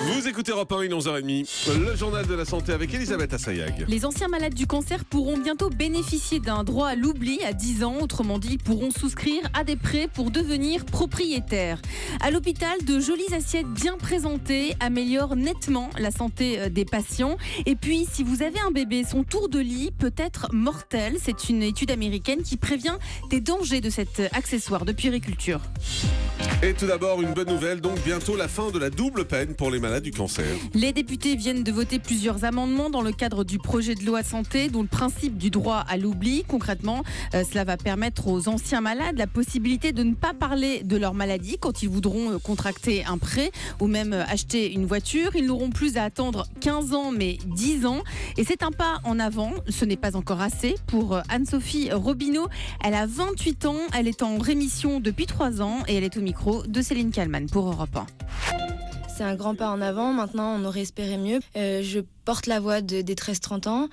Vous écoutez Europe 1, il est 11h30. Le journal de la santé avec Elisabeth Assayag. Les anciens malades du cancer pourront bientôt bénéficier d'un droit à l'oubli à 10 ans. Autrement dit, ils pourront souscrire à des prêts pour devenir propriétaires. À l'hôpital, de jolies assiettes bien présentées améliorent nettement la santé des patients. Et puis, si vous avez un bébé, son tour de lit peut être mortel. C'est une étude américaine qui prévient des dangers de cet accessoire de puériculture. Et tout d'abord, une bonne nouvelle, donc bientôt la fin de la double peine pour les malades du cancer. Les députés viennent de voter plusieurs amendements dans le cadre du projet de loi santé, dont le principe du droit à l'oubli. Concrètement, cela va permettre aux anciens malades la possibilité de ne pas parler de leur maladie quand ils voudront contracter un prêt ou même acheter une voiture. Ils n'auront plus à attendre 15 ans, mais 10 ans. Et c'est un pas en avant. Ce n'est pas encore assez pour Anne-Sophie Robineau. Elle a 28 ans, elle est en rémission depuis 3 ans et elle est au micro de Céline Kallmann pour Europe 1. C'est un grand pas en avant. Maintenant, on aurait espéré mieux. Je porte la voix des 13-30 ans.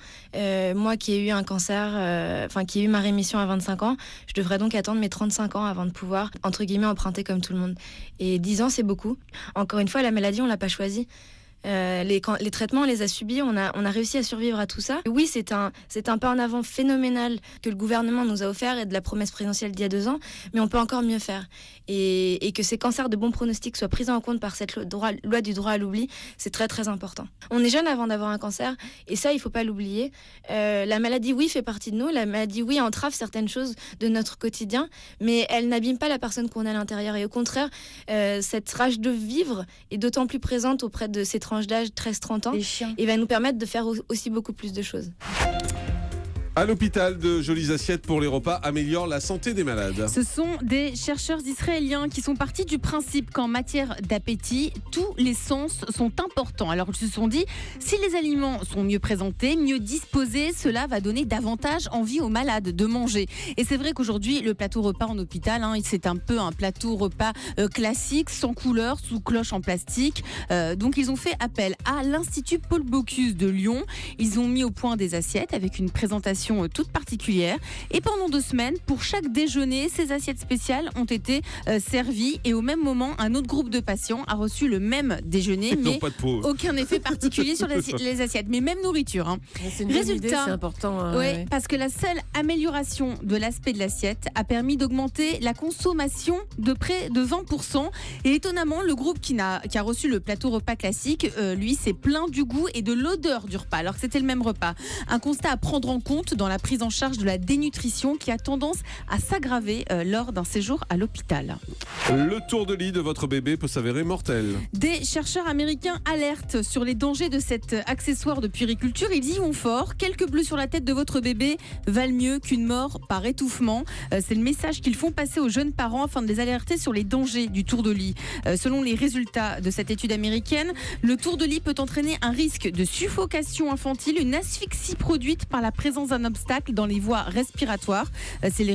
Moi qui ai eu un cancer, qui ai eu ma rémission à 25 ans, je devrais donc attendre mes 35 ans avant de pouvoir, entre guillemets, emprunter comme tout le monde. Et 10 ans, c'est beaucoup. Encore une fois, la maladie, on l'a pas choisie. Les traitements, on les a subis, on a réussi à survivre à tout ça. Oui, c'est un pas en avant phénoménal que le gouvernement nous a offert et de la promesse présidentielle d'il y a 2 ans, mais on peut encore mieux faire. Et que ces cancers de bon pronostic soient pris en compte par cette loi du droit à l'oubli, c'est très très important. On est jeune avant d'avoir un cancer, et ça, il faut pas l'oublier. La maladie, oui, fait partie de nous. La maladie, oui, entrave certaines choses de notre quotidien, mais elle n'abîme pas la personne qu'on a à l'intérieur. Et au contraire, cette rage de vivre est d'autant plus présente auprès de ces tranches d'âge 13-30 ans et va nous permettre de faire aussi beaucoup plus de choses. À l'hôpital, de jolies assiettes pour les repas améliorent la santé des malades. Ce sont des chercheurs israéliens qui sont partis du principe qu'en matière d'appétit, tous les sens sont importants. Alors ils se sont dit, si les aliments sont mieux présentés, mieux disposés, cela va donner davantage envie aux malades de manger. Et c'est vrai qu'aujourd'hui, le plateau repas en hôpital, c'est un peu un plateau repas classique, sans couleur, sous cloche en plastique. Donc ils ont fait appel à l'Institut Paul Bocuse de Lyon. Ils ont mis au point des assiettes avec une présentation toute particulière. Et pendant 2 semaines, pour chaque déjeuner, ces assiettes spéciales ont été servies. Et au même moment, un autre groupe de patients a reçu le même déjeuner, mais aucun effet particulier sur les assiettes. Mais même nourriture. C'est une bonne idée, c'est important. Parce que la seule amélioration de l'aspect de l'assiette a permis d'augmenter la consommation de près de 20%. Et étonnamment, le groupe qui a reçu le plateau repas classique, lui, s'est plaint du goût et de l'odeur du repas, alors que c'était le même repas. Un constat à prendre en compte dans la prise en charge de la dénutrition qui a tendance à s'aggraver lors d'un séjour à l'hôpital. Le tour de lit de votre bébé peut s'avérer mortel. Des chercheurs américains alertent sur les dangers de cet accessoire de puériculture. Ils y vont fort. Quelques bleus sur la tête de votre bébé valent mieux qu'une mort par étouffement. C'est le message qu'ils font passer aux jeunes parents afin de les alerter sur les dangers du tour de lit. Selon les résultats de cette étude américaine, le tour de lit peut entraîner un risque de suffocation infantile, une asphyxie produite par la présence d'un obstacle dans les voies respiratoires. C'est le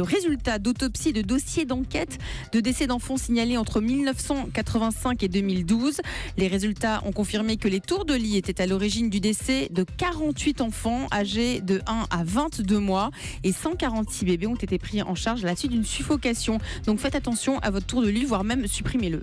résultat d'autopsie et de dossiers d'enquête de décès d'enfants signalés entre 1985 et 2012. Les résultats ont confirmé que les tours de lit étaient à l'origine du décès de 48 enfants âgés de 1 à 22 mois et 146 bébés ont été pris en charge à la suite d'une suffocation. Donc faites attention à votre tour de lit, voire même supprimez-le.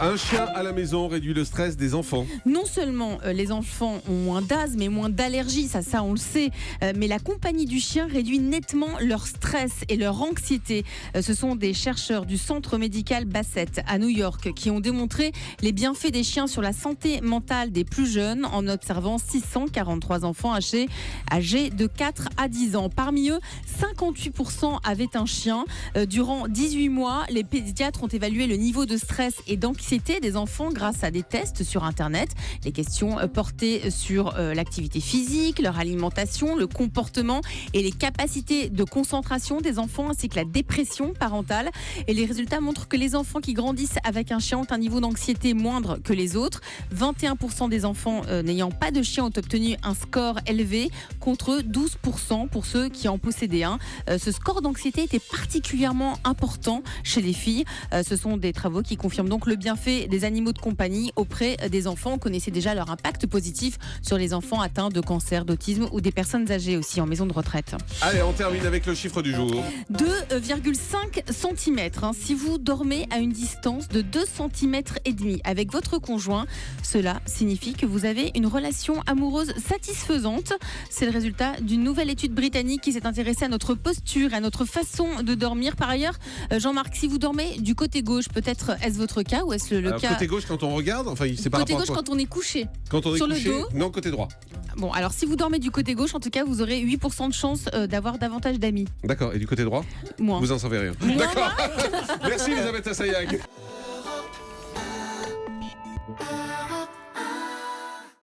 Un chien à la maison réduit le stress des enfants. Non seulement les enfants ont moins d'asthme et moins d'allergies, ça on le sait, mais la compagnie du chien réduit nettement leur stress et leur anxiété. Ce sont des chercheurs du centre médical Bassett à New York qui ont démontré les bienfaits des chiens sur la santé mentale des plus jeunes en observant 643 enfants âgés de 4 à 10 ans. Parmi eux, 58% avaient un chien. Durant 18 mois, les pédiatres ont évalué le niveau de stress et d'anxiété des enfants grâce à des tests sur Internet. Les questions portaient sur l'activité physique, leur alimentation, le comportement et les capacités de concentration des enfants ainsi que la dépression parentale. Et les résultats montrent que les enfants qui grandissent avec un chien ont un niveau d'anxiété moindre que les autres. 21% des enfants n'ayant pas de chien ont obtenu un score élevé contre 12% pour ceux qui en possédaient un. Ce score d'anxiété était particulièrement important chez les filles. Ce sont des travaux qui confirment donc le bienfait bienfaits des animaux de compagnie auprès des enfants. On connaissait déjà leur impact positif sur les enfants atteints de cancer, d'autisme ou des personnes âgées aussi en maison de retraite. Allez, on termine avec le chiffre du jour. 2,5 cm. Si vous dormez à une distance de 2,5 cm avec votre conjoint, cela signifie que vous avez une relation amoureuse satisfaisante. C'est le résultat d'une nouvelle étude britannique qui s'est intéressée à notre posture, à notre façon de dormir. Par ailleurs, Jean-Marc, si vous dormez du côté gauche, peut-être est-ce votre cas ou est-ce le cas... Côté gauche quand on regarde, enfin c'est par Côté rapport gauche à quoi? quand on est couché. Quand on est sur couché, le dos. non, côté droit. Bon, alors si vous dormez du côté gauche, en tout cas, vous aurez 8% de chance d'avoir davantage d'amis. D'accord, et du côté droit? Moins. Vous en savez rien. D'accord. Merci Elisabeth Assayag.